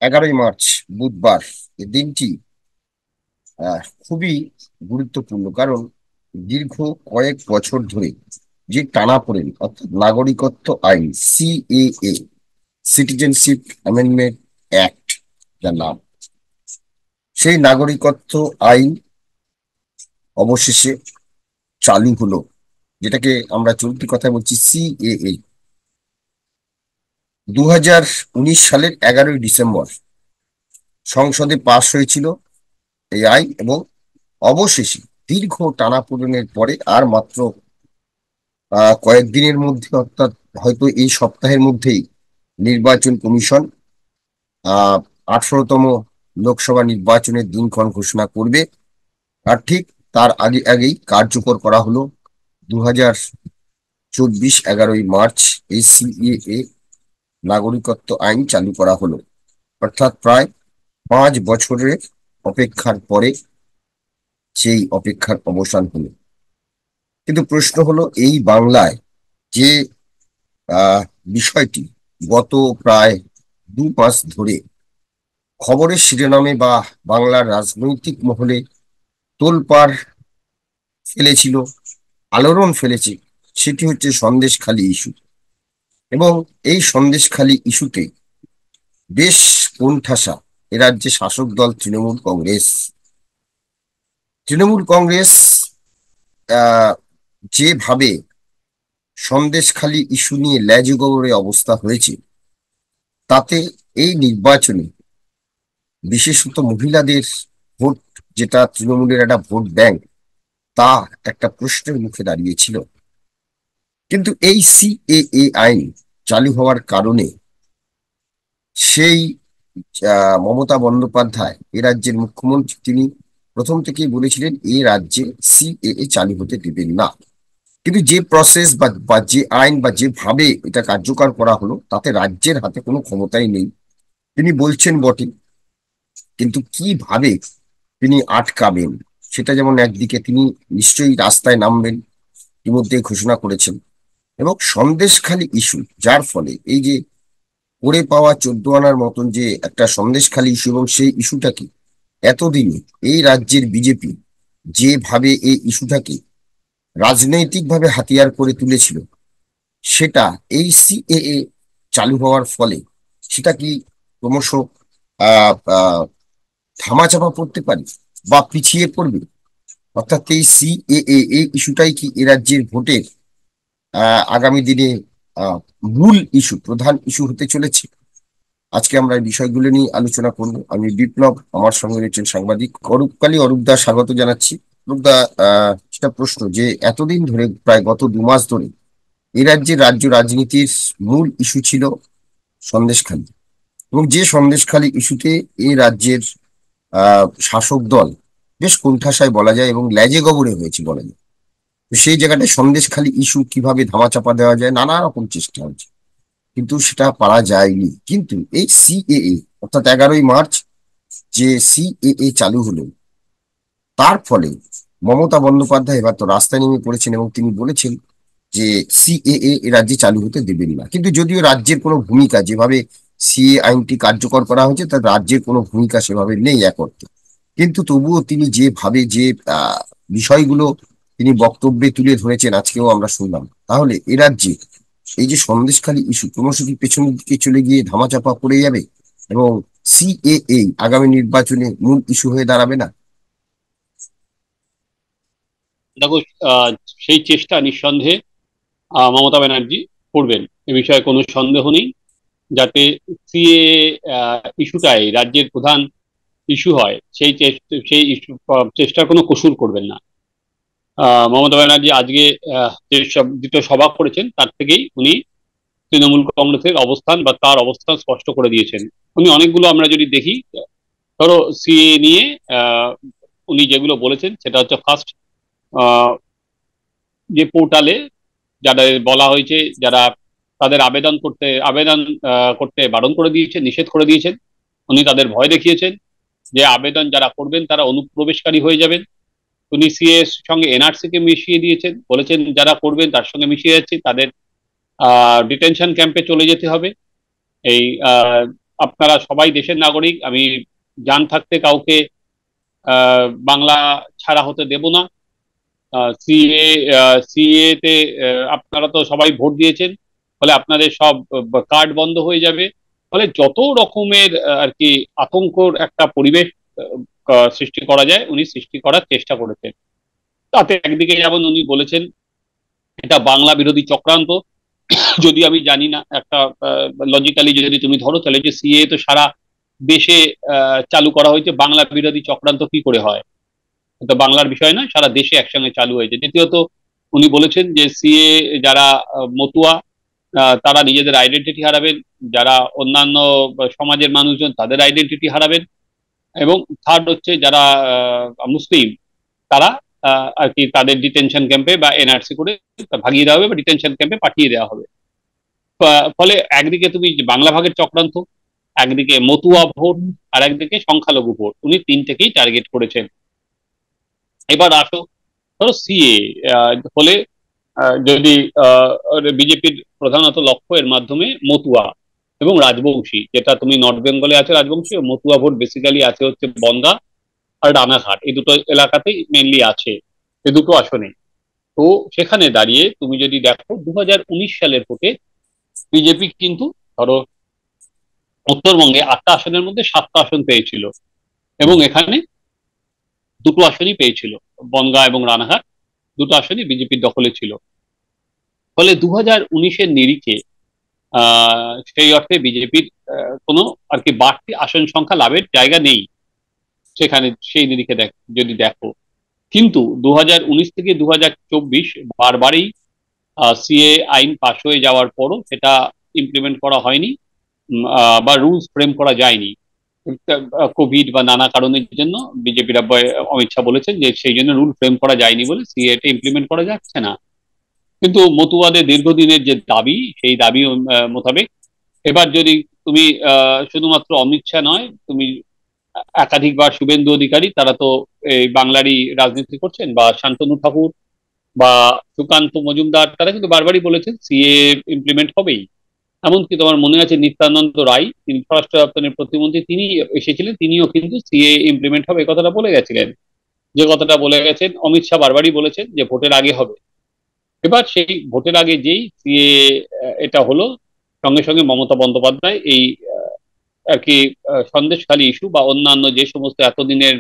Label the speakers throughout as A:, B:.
A: 11ই March, বুধবার। এই দিনটি খুবই গুরুত্বপূর্ণ, কারণ দীর্ঘ কয়েক বছর ধরে যে টানাপোড়েন, অর্থাৎ নাগরিকত্ব আইন, সিএএ, সিটিজেনশিপ অ্যামেন্ডমেন্ট অ্যাক্ট যার নাম, সেই নাগরিকত্ব আইন অবশেষে চালু হলো, যেটাকে আমরা চলতি কথায় বলছি সিএএ। 2019 সালের 11ই ডিসেম্বর সংসদে পাশ হয়েছিল এই আইন, এবং অবশেষে দীর্ঘ টানাপোড়েনের পরে আর মাত্র কয়েকদিনের মধ্যে, অর্থাৎ হয়তো এই সপ্তাহের মধ্যেই নির্বাচন কমিশন আহ 18তম লোকসভা নির্বাচনের দিনক্ষণ ঘোষণা করবে। আর ঠিক তার আগেই কার্যকর করা হলো 2024 11ই মার্চ এই সিএএ নাগরিকত্ব আইন চালু করা হলো। অর্থাৎ প্রায় 5 বছরের অপেক্ষার পরে সেই অপেক্ষার অবসান হলো। কিন্তু প্রশ্ন হলো, এই বাংলায় যে আহ বিষয়টি গত প্রায় 2 মাস ধরে খবরের শিরোনামে বা বাংলার রাজনৈতিক মহলে তোলপাড় ফেলেছিল, আলোড়ন ফেলেছে, সেটি হচ্ছে সন্দেশখালী ইস্যু। এবং এই সন্দেশখালী ইস্যুতে বেশ কোণঠাসা এ রাজ্যে শাসক দল তৃণমূল কংগ্রেস আহ যেভাবে সন্দেশখালী ইস্যু নিয়ে ল্যাজগবরে অবস্থা হয়েছে, তাতে এই নির্বাচনে বিশেষত মহিলাদের ভোট, যেটা তৃণমূলের একটা ভোট ব্যাংক, তা একটা প্রশ্নের মুখে দাঁড়িয়েছিল। কিন্তু এই সিএএ আইন চালু হওয়ার কারণে সেই মমতা বন্দ্যোপাধ্যায়, এ রাজ্যের মুখ্যমন্ত্রী, তিনি প্রথম থেকেই বলেছিলেন এই রাজ্যে সিএএ চালু হতে দেবেন না। কিন্তু যে প্রসেস বা যে আইন বা যেভাবে এটা কার্যকর করা হলো, তাতে রাজ্যের হাতে কোনো ক্ষমতাই নেই। তিনি বলছেন বটে, কিন্তু কিভাবে তিনি আটকাবেন, সেটা যেমন একদিকে তিনি নিশ্চয়ই রাস্তায় নামবেন, ইতিমধ্যে ঘোষণা করেছেন। এবং সন্দেশখালী ইস্যু, যার ফলে এই যে পড়ে পাওয়া 14 আনার মতন যে একটা সন্দেশখালী ইস্যু, এবং সেই ইস্যুটাকে এতদিনে এই রাজ্যের বিজেপি যেভাবে এই ইস্যুটাকে রাজনৈতিক ভাবে হাতিয়ার করে তুলেছিল, সেটা এই সিএএ চালু হওয়ার ফলে সেটা কি ক্রমশ আহ আহ ধামাচাপা পড়তে পারে বা পিছিয়ে পড়বে? অর্থাৎ এই সিএএ এই ইস্যুটাই কি এ রাজ্যের ভোটের আগামী দিনে আহ মূল ইস্যু, প্রধান ইস্যু হতে চলেছে? আজকে আমরা এই বিষয়গুলো নিয়ে আলোচনা করব। আমি বিপ্লব, আমার সঙ্গে রয়েছেন সাংবাদিক অরূপ দা। স্বাগত জানাচ্ছি। অরূপ দা, সেটা প্রশ্ন যে এতদিন ধরে, প্রায় গত 2 মাস ধরে এই রাজ্যের রাজ্য রাজনীতির মূল ইস্যু ছিল সন্দেশখালী, এবং যে সন্দেশখালী ইস্যুতে এই রাজ্যের শাসক দল বেশ কোণঠাসায় বলা যায়, এবং ল্যাজে গবরে হয়েছে বলা যায়। তো সেই জায়গাটায় সন্দেশখালী ইস্যু কিভাবে ধামাচাপা দেওয়া যায়, নানা রকম চেষ্টা হচ্ছে, কিন্তু সেটা পারা যায়নি। কিন্তু এই সিএএ, অর্থাৎ 11ই মার্চ যে সিএএ চালু হলো, তার ফলে মমতা বন্দ্যোপাধ্যায় এবার তো রাস্তায় নেমে পড়েছেন, এবং তিনি বলেছেন যে সিএএ এ রাজ্যে চালু হতে দেবেন না। কিন্তু যদিও রাজ্যের কোনো ভূমিকা, যেভাবে সিএ আইনটি কার্যকর করা হয়েছে, তার রাজ্যের কোনো ভূমিকা সেভাবে নেই এক অর্থে। কিন্তু তবুও তিনি যেভাবে যে বিষয়গুলো তিনি বক্তব্যে তুলে ধরেছেন, আজকেও আমরা শুনলাম, তাহলে এ রাজ্যে এই যে সন্দেশখালী ইস্যু ক্রমশ কি পেছনের দিকে চলে গিয়ে ধামাচাপা পড়ে যাবে, এবং সিএএ আগামী নির্বাচনে মূল ইস্যু হয়ে দাঁড়াবে না?
B: দেখো, আহ, সেই চেষ্টা নিঃসন্দেহে মমতা ব্যানার্জি করবেন, এ বিষয়ে কোনো সন্দেহ নেই। যাতে সিএ ইস্যুটাই রাজ্যের প্রধান ইস্যু হয়, সেই চেষ্টার কোনো কসুর করবেন না। মমতা ব্যানার্জি আজকে যে দুটো সভা করেছেন, তার থেকেই উনি তৃণমূল কংগ্রেসের অবস্থান বা তার অবস্থান স্পষ্ট করে দিয়েছেন। উনি অনেকগুলো, আমরা যদি দেখি, ধরো সিএ নিয়ে আহ, উনি যেগুলো বলেছেন সেটা হচ্ছে ফার্স্ট, যে পোর্টালে যাদের বলা হয়েছে, যারা তাদের আবেদন করতে বারণ করে দিয়েছেন, নিষেধ করে দিয়েছেন, উনি তাদের ভয় দেখিয়েছেন যে আবেদন যারা করবেন তারা অনুপ্রবেশকারী হয়ে যাবেন। উনি সিএ এর সঙ্গে এনআরসি কে মিশিয়ে দিয়েছেন, বলেছেন যারা করবেন তার সঙ্গে মিশিয়ে যাচ্ছে তাদের ডিটেনশন ক্যাম্পে চলে যেতে হবে। এই আপনারা সবাই দেশের নাগরিক, আমি জান থাকতে কাউকে বাংলা ছাড়া হতে দেব না। সিএ সিএ তে আপনারা তো সবাই ভোট দিয়েছেন, ফলে আপনাদের সব কার্ড বন্ধ হয়ে যাবে। ফলে যত রকমের আর কি আতঙ্কর একটা পরিবেশ সৃষ্টি করা যায় উনি সৃষ্টি করার চেষ্টা করেছেন। তাতে একদিকে যেমন উনি বলেছেন এটা বাংলা বিরোধী চক্রান্ত। যদি আমি জানি না, একটা লজিক্যালি যদি তুমি ধরো তাহলে যে সিএ তো সারা দেশে চালু করা হয়েছে, বাংলা বিরোধী চক্রান্ত কি করে হয়? এটা বাংলার বিষয় না, সারা দেশে একসঙ্গে চালু হয়েছে। দ্বিতীয়ত উনি বলেছেন যে সিএ যারা মতুয়া তারা নিজেদের আইডেন্টিটি হারাবেন, যারা অন্যান্য সমাজের মানুষজন তাদের আইডেন্টিটি হারাবেন, এবং থার্ড হচ্ছে যারা মুসলিম তারা আর কি তাদের ডিটেনশন ক্যাম্পে বা এনআরসি করে ভাগিয়ে দেওয়া হবে বা ডিটেনশন ক্যাম্পে পাঠিয়ে দেওয়া হবে। ফলে একদিকে তুমি বাংলা ভাগের চক্রান্ত, একদিকে মতুয়া ভোট, আর একদিকে সংখ্যালঘু ভোট, উনি তিনটেকেই টার্গেট করেছেন। এবার আসো, ধরো সিএ হলে যদি বিজেপির প্রধানত লক্ষ্য এর মাধ্যমে মতুয়া এবং রাজবংশী, যেটা তুমি নর্থ বেঙ্গলে আছে রাজবংশী, ও মতুয়া ভোট বেসিক্যালি আছে হচ্ছে বনগাঁ আর রানাঘাট, এই দুটো এলাকাতেই মেনলি আছে, এই দুটো আসনে। তো সেখানে দাঁড়িয়ে তুমি যদি দেখো 2019 সালের ভোটে বিজেপি কিন্তু ধরো উত্তরবঙ্গে 8টা আসনের মধ্যে 7টা আসন পেয়েছিল, এবং এখানে দুটো আসনই পেয়েছিল, বনগাঁ এবং রানাঘাট, দুটো আসনই বিজেপির দখলে ছিল। ফলে 2019-এর নিরিখে সেই অর্থে বিজেপির কোনো আর কি বাড়তি আসন সংখ্যা লাভের জায়গা নেই সেখানে, সেই নিরিখে যদি দেখো। কিন্তু 2019 থেকে 2024 বারবারই সিএ আইন পাশ হয়ে যাওয়ার পরও সেটা ইমপ্লিমেন্ট করা হয়নি, বা রুলস ফ্রেম করা যায়নি। কোভিড বা নানা কারণের জন্য বিজেপির অমিত শাহ বলেছেন যে সেই জন্য রুল ফ্রেম করা যায়নি বলে সিএ টা ইমপ্লিমেন্ট করা যাচ্ছে না। কিন্তু মতুয়াদের দীর্ঘদিনের যে দাবি, সেই দাবি মোতাবেক এবার যদি তুমি শুধুমাত্র অমিত শাহ নয়, তুমি একাধিকবার শুভেন্দু অধিকারী, তারা তো এই বাংলারই রাজনীতি করছেন, বা শান্তনু ঠাকুর বা সুকান্ত মজুমদার, তারা কিন্তু বারবারই বলেছেন সিএ ইমপ্লিমেন্ট হবেই। এমনকি তোমার মনে আছে নিত্যানন্দ রায়, তিনি স্বরাষ্ট্র দপ্তরের প্রতিমন্ত্রী, তিনি এসেছিলেন, তিনিও কিন্তু সিএ ইমপ্লিমেন্ট হবে এই কথাটা বলে গেছিলেন। যে কথাটা বলে গেছেন অমিত শাহ বারবারই বলেছেন যে ভোটের আগে হবে। এবার সেই ভোটের আগে যেই সিএ এটা হলো, সঙ্গে সঙ্গে মমতা বন্দ্যোপাধ্যায় এই আর কি সন্দেশখালী ইস্যু বা অন্যান্য যে সমস্ত এতদিনের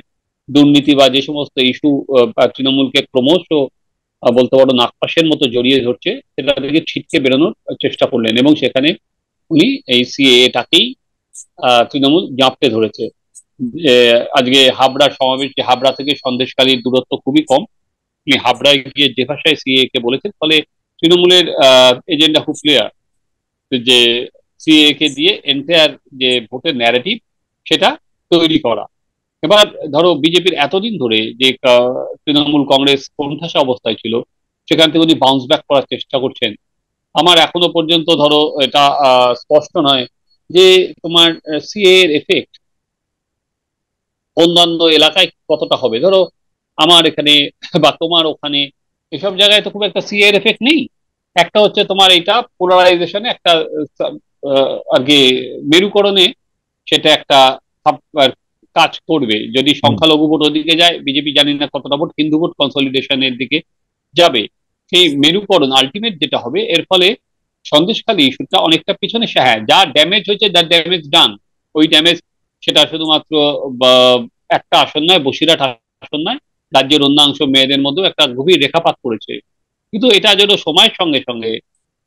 B: দুর্নীতি বা যে সমস্ত ইস্যু তৃণমূলকে ক্রমশ বলতে পারো নাগপাশের মতো জড়িয়ে ধরছে, সেটা থেকে ছিটকে বেরোনোর চেষ্টা করলেন, এবং সেখানে উনি এই সিএটাকেই তৃণমূল জাপটে ধরেছে। আজকে হাবড়া সমাবেশ, যে হাবড়া থেকে সন্দেশখালীর দূরত্ব খুবই কম, তিনি হাবড়ায় গিয়ে যে ভাষায় সিএ কে বলেছেন, ফলে তৃণমূলের এজেন্ডা খুব ক্লিয়ার, যে সিএ কে দিয়ে এন্টায়ার যে ভোটের ন্যারেটিভ সেটা তৈরি করা। এবার ধরো বিজেপির এতদিন ধরে যে তৃণমূল কংগ্রেস কোণঠাসা অবস্থায় ছিল, সেখান থেকে উনি বাউন্স ব্যাক করার চেষ্টা করছেন। আমার এখনো পর্যন্ত ধরো এটা স্পষ্ট নয় যে তোমার সিএ এর এফেক্ট অন্যান্য এলাকায় কতটা হবে। ধরো আমার এখানে বা তোমার ওখানে এসব জায়গায় তো খুব একটা সিএ এর এফেক্ট নেই। একটা হচ্ছে তোমার এইটা পোলারাইজেশনে একটা আর কি মেরুকরণে সেটা একটা কাজ করবে। যদি সংখ্যালঘু ভোট ওদিকে যায়, বিজেপি জানি না কতটা ভোট হিন্দু ভোট কনসলিডেশনের দিকে যাবে, সেই মেরুকরণ আলটিমেট যেটা হবে, এর ফলে সন্দেশখালী ইস্যুটা অনেকটা পিছনে, হ্যাঁ যা ড্যামেজ হয়েছে, যা ড্যামেজ ডান, ওই ড্যামেজ সেটা শুধুমাত্র একটা আসন নয়, বসিরহাট আসন নয়, রাজ্যের অন্যাংশ মেয়েদের মধ্যেও একটা গভীর রেখাপাত করেছে। কিন্তু এটা যেন সময়ের সঙ্গে সঙ্গে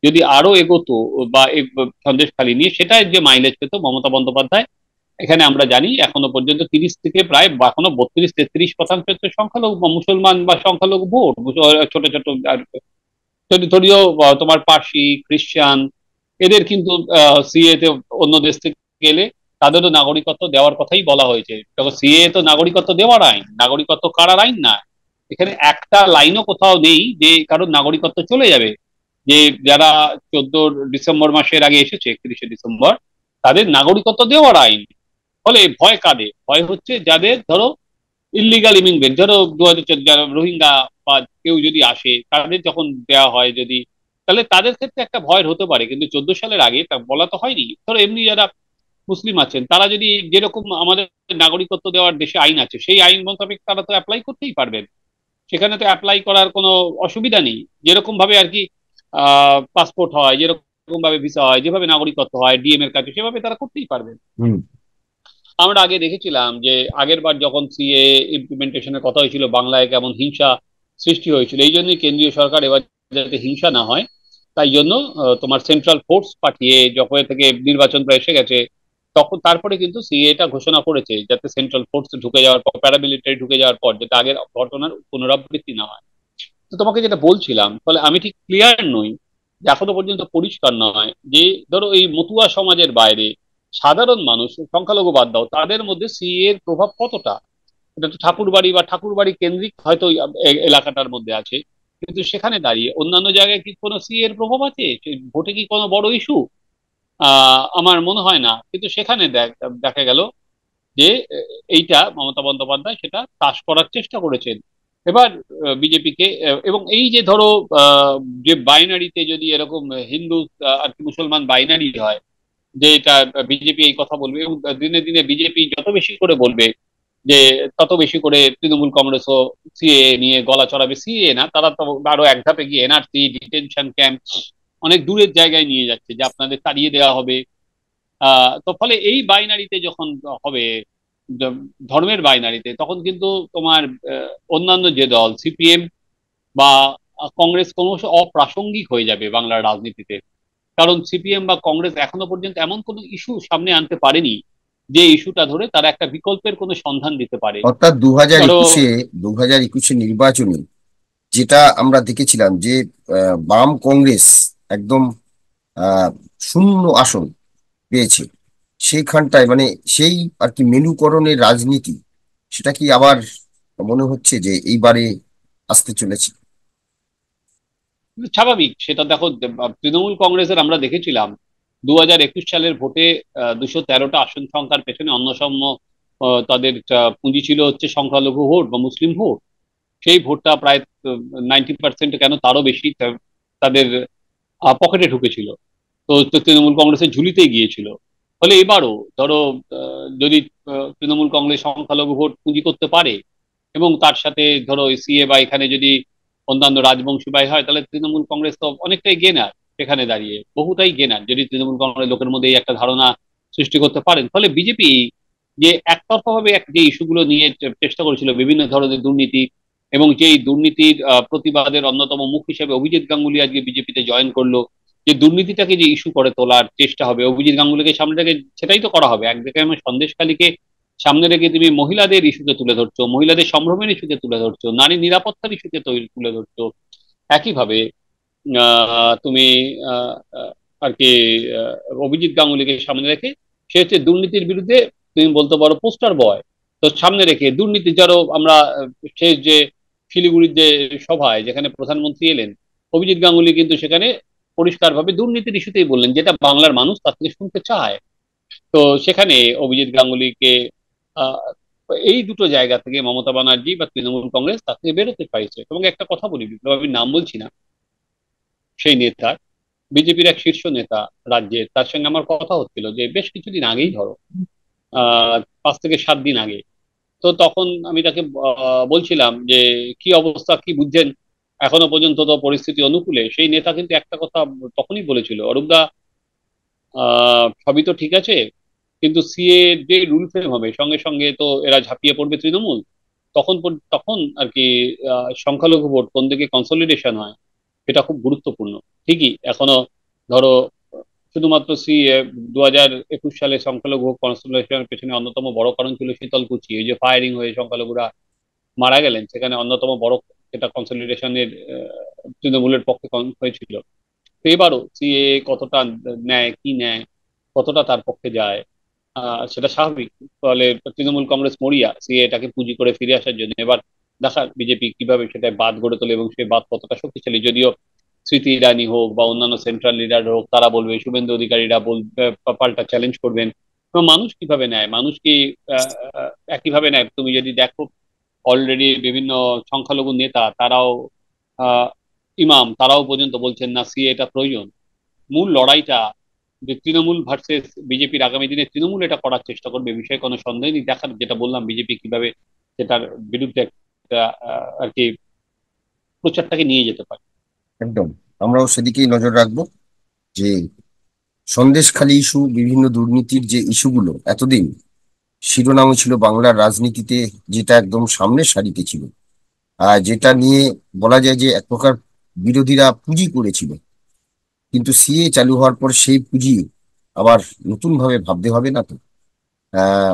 B: যদি আরো এগোতো বা সন্দেশখালী নিয়ে সেটাই যে মাইলেজ পেত মমতা বন্দ্যোপাধ্যায়, এখানে আমরা জানি এখনো পর্যন্ত 30 থেকে প্রায় এখনো 32-33% হচ্ছে সংখ্যালঘু বা মুসলমান বা সংখ্যালঘু ভোট, ছোট ছোট যদি ধরিও তোমার পার্সি খ্রিস্টান, এদের কিন্তু সিএ তে অন্য দেশ থেকে গেলে তাদেরও নাগরিকত্ব দেওয়ার কথাই বলা হয়েছে। তখন সিএ তো নাগরিকত্ব দেওয়ার আইন, নাগরিকত্ব কারার আইন না। এখানে একটা লাইনও কোথাও নেই যে কারোর নাগরিকত্ব চলে যাবে। যে যারা 14 ডিসেম্বর মাসের আগে এসেছে, 31শে ডিসেম্বর, তাদের নাগরিকত্ব দেওয়ার আইন। ফলে ভয় কাদের? ভয় হচ্ছে যাদের ধরো ইলিগাল ইমিগ্রেন্ট, ধরো 2014 যারা রোহিঙ্গা বা কেউ যদি আসে, তাদের যখন দেওয়া হয় যদি, তাহলে তাদের ক্ষেত্রে একটা ভয়ের হতে পারে, কিন্তু 14 সালের আগে তা বলা তো হয়নি। ধরো এমনি যারা মুসলিম আছেন, তারা যদি যেরকম আমাদের নাগরিকত্ব দেওয়ার দেশে আইন আছে সেই আইন মোতাবেক তারা তো অ্যাপ্লাই করতেই পারবেন। সেখানে তো অ্যাপ্লাই করার কোনো অসুবিধা নেই। যেরকম ভাবে আর কি পাসপোর্ট হয়, যেরকম ভাবে ভিসা হয়, যেভাবে নাগরিকত্ব হয় ডিএম এর কাছে, সেভাবে তারা করতেই পারবেন।
A: হুম।
B: আমরা আগে দেখেছিলাম যে আগের বার যখন সিএ ইমপ্লিমেন্টেশনের কথা হয়েছিল, বাংলায় কেমন হিংসা সৃষ্টি হয়েছিল। এই জন্যই কেন্দ্রীয় সরকার এবার যাতে হিংসা না হয়, তাই জন্য তোমার সেন্ট্রাল ফোর্স পাঠিয়ে, যখন থেকে নির্বাচন প্রায় এসে গেছে, তখন তারপরে কিন্তু সিএটা ঘোষণা করেছে যাতে সেন্ট্রাল ফোর্স ঢুকে যাওয়ার পর, প্যারামিলিটারি ঢুকে যাওয়ার পর, যাতে আগের ঘটনার পুনরাবৃত্তি না হয়। তো তোমাকে যেটা বলছিলাম, ফলে আমি ঠিক ক্লিয়ার নই, যে এখনো পর্যন্ত পরিষ্কার নয় যে ধরো এই মতুয়া সমাজের বাইরে সাধারণ মানুষ, সংখ্যালঘু বাদ দাও, তাদের মধ্যে সিএ এর প্রভাব কতটা। এটা তো ঠাকুরবাড়ি বা ঠাকুরবাড়ি কেন্দ্রিক হয়তো এলাকাটার মধ্যে আছে, কিন্তু সেখানে দাঁড়িয়ে অন্যান্য জায়গায় কি কোনো সিএ এর প্রভাব আছে? ভোটে কি কোনো বড় ইস্যু? আমার মনে হয় না। কিন্তু সেখানে দেখা গেল যে এইটা মমতা বন্দ্যোপাধ্যায় সেটা তাস করার চেষ্টা করেছেন। এবার বিজেপিকে, এবং এই যে ধরো আহ, যে বাইনারিতে যদি এরকম হিন্দু আর কি মুসলমান বাইনারি হয়, যে এটা বিজেপি এই কথা বলবে, এবং দিনে দিনে বিজেপি যত বেশি করে বলবে, যে তত বেশি করে তৃণমূল কংগ্রেসও সিএ নিয়ে গলা চড়াবে। সিএ না, তারা তো আরো এক ধাপে গিয়ে এনআরসি, ডিটেনশন ক্যাম্প, অনেক দূরের জায়গায় নিয়ে যাচ্ছে, যে আপনাদের তাড়িয়ে দেওয়া হবে। তো ফলে এই বাইনারিতে যখন হবে, দ- ধর্মের বাইনারিতে, তখন কিন্তু তোমার অন্যান্য যে দল সিপিএম বা কংগ্রেস ক্রমশ অপ্রাসঙ্গিক হয়ে যাবে বাংলার রাজনীতিতে। কারণ সিপিএম বা কংগ্রেস এখনো পর্যন্ত এমন কোনো ইস্যু সামনে আনতে পারেনি যে ইস্যুটা ধরে তারা একটা বিকল্পের কোনো সন্ধান দিতে পারে।
A: অর্থাৎ দু হাজার
B: ধরো,
A: একুশে 2021 নির্বাচনে যেটা আমরা দেখেছিলাম যে বাম কংগ্রেস একদম আহ শূন্য আসন পেয়েছে, সেইখানটায় মানে সেই আর কি মেনুকরণের রাজনীতি, সেটা কি আবার মনে হচ্ছে যে এইবারে আসতে চলেছে?
B: স্বাভাবিক সেটা। দেখো, তৃণমূল কংগ্রেসের আমরা দেখেছিলাম 2021 সালের ভোটে 213টা আসন সংখ্যার পেছনে অন্যতম তাদের পুঁজি ছিল হচ্ছে সংখ্যালঘু ভোট বা মুসলিম ভোট। সেই ভোটটা প্রায় 90% কেন তারও বেশি তাদের পকেটে ঢুকেছিল। তো তৃণমূল কংগ্রেসের ঝুলিতেই গিয়েছিল। ফলে এবারও ধরো, যদি তৃণমূল কংগ্রেস সংখ্যালঘু ভোট পুঁজি করতে পারে, এবং তার সাথে ধরো সিএ বা এখানে যদি অন্যান্য রাজবংশী বাই হয়, তাহলে তৃণমূল কংগ্রেস তো অনেকটাই গেনার। সেখানে দাঁড়িয়ে বহুটাই গেনার যদি তৃণমূল কংগ্রেস লোকের মধ্যে এই একটা ধারণা সৃষ্টি করতে পারেন। ফলে বিজেপি যে একতরফা ভাবে যে ইস্যুগুলো নিয়ে চেষ্টা করেছিল, বিভিন্ন ধরনের দুর্নীতি, এবং যেই দুর্নীতির প্রতিবাদের অন্যতম মুখ হিসেবে অভিজিৎ গাঙ্গুলি আজকে বিজেপিতে জয়েন করলো, যে দুর্নীতিটাকে যে ইস্যু করে তোলার চেষ্টা হবে অভিজিৎ গাঙ্গুলিকে সামনে রেখে, সেটাই তো করা হবে। একদিকে আমি সন্দেশখালীকে সামনে রেখে তুমি মহিলাদের ইস্যুকে তুলে ধরছো, মহিলাদের সম্ভ্রমের ইস্যুকে তুলে ধরছো, নারী নিরাপত্তার ইস্যুকে তুলে ধরছো। একইভাবে তুমি আহ, আহ, আর কি অভিজিৎ গাঙ্গুলিকে সামনে রেখে সে হচ্ছে দুর্নীতির বিরুদ্ধে, তুমি বলতে পারো পোস্টার বয়। তো সামনে রেখে দুর্নীতি, যারও আমরা শেষ যে শিলিগুড়ির যে সভায় যেখানে প্রধানমন্ত্রী এলেন, অভিজিৎ গাঙ্গুলি কিন্তু সেখানে পরিষ্কারভাবে দুর্নীতির ইস্যুতেই বললেন, যেটা বাংলার মানুষ তার থেকে শুনতে চায়। তো সেখানে অভিজিৎ গাঙ্গুলিকে আহ, এই দুটো জায়গা থেকে মমতা ব্যানার্জি বা তৃণমূল কংগ্রেস তার থেকে বেরোতে পারছে। এবং একটা কথা বলি বিপ্লব, আমি নাম বলছি না সেই নেতা, বিজেপির এক শীর্ষ নেতা রাজ্যের, তার সঙ্গে আমার কথা হচ্ছিল যে বেশ কিছুদিন আগেই, ধরো 5 থেকে 7 দিন আগে। তো তখন আমি তাকে বলছিলাম যে কি অবস্থা, কি বুঝছেন এখনো পর্যন্ত তো পরিস্থিতি অনুকূলে। সেই নেতা কিন্তু একটা কথা তখনই বলেছিল, অরূপদা, সবই তো ঠিক আছে, কিন্তু সিএ যে রুল ফ্রেম হবে সঙ্গে সঙ্গে তো এরা ঝাঁপিয়ে পড়বে তৃণমূল। তখন আর কি সংখ্যালঘু ভোট কোন দিকে কনসলিডেশন হয়, এটা খুব গুরুত্বপূর্ণ। ঠিকই এখনো ধরো শুধুমাত্র 2021 সালে সংখ্যালঘু কনসলিডেশনের পেছনে অন্যতম বড় কারণ ছিল শীতলকুচি, এই যে ফায়ারিং হয়ে সংখ্যালঘুরা মারা গেলেন, সেখানে অন্যতম বড় যেটা কনসলিডেশনের তৃণমূলের পক্ষে হয়েছিল। তো এবারও সিএ কতটা নেয়, কি নেয়, কতটা তার পক্ষে যায়, সেটা স্বাভাবিক। ফলে তৃণমূল কংগ্রেস মরিয়া সিএ এটাকে পুঁজি করে ফিরে আসার জন্য। এবার দেখা বিজেপি কিভাবে সেটা বাদ গড়ে তোলে, এবং সেই বাদ কতটা শক্তিশালী। যদিও স্মৃতি ইরানি হোক বা অন্যান্য সেন্ট্রাল লিডার হোক, তারা বলবে, শুভেন্দু অধিকারীরা বলবে, পাল্টা চ্যালেঞ্জ করবেন। এবং মানুষ কিভাবে নেয়, মানুষ কি একইভাবে নেয়? তুমি যদি দেখো, অলরেডি বিভিন্ন সংখ্যালঘু নেতা তারাও, আহ ইমাম তারাও পর্যন্ত বলছেন না সিএ এটা প্রয়োজন। মূল লড়াইটা যে তৃণমূল ভার্সেস বিজেপির আগামী দিনে তৃণমূল এটা করার চেষ্টা করবে, এ বিষয়ে কোনো সন্দেহ নেই। দেখার, যেটা বললাম, বিজেপি কিভাবে সেটার বিরুদ্ধে একটা আর কি প্রচারটাকে নিয়ে যেতে পারে।
A: একদম, আমরাও সেদিকেই নজর রাখবো যে সন্দেশখালী ইস্যু, বিভিন্ন দুর্নীতির যে ইস্যুগুলো এতদিন শিরোনামে ছিল বাংলার রাজনীতিতে, যেটা একদম সামনের সারিতে ছিল, যেটা নিয়ে বলা যায় যে এক প্রকার বিরোধীরা পুঁজি করেছিল, কিন্তু সিএ চালু হওয়ার পর সেই পুঁজি আবার নতুন ভাবে ভাবতে হবে না তো? আহ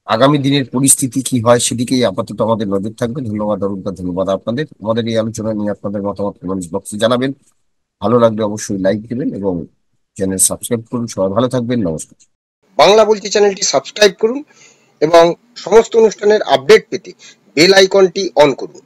A: আগামী দিনের পরিস্থিতি কি হয় সেদিকেই আপাতত আমাদের নজর থাকবে। ধন্যবাদ অরুণদা, ধন্যবাদ আপনাদের। আমাদের এই আলোচনা নিয়ে আপনাদের মতামত কমেন্টস বক্সে জানাবেন। ভালো লাগলে অবশ্যই লাইক দেবেন এবং চ্যানেল সাবস্ক্রাইব করুন। সবাই ভালো থাকবেন, নমস্কার। বাংলা বলছি চ্যানেলটি সাবস্ক্রাইব করুন এবং সমস্ত অনুষ্ঠানের আপডেট পেতে বেল আইকনটি অন করুন।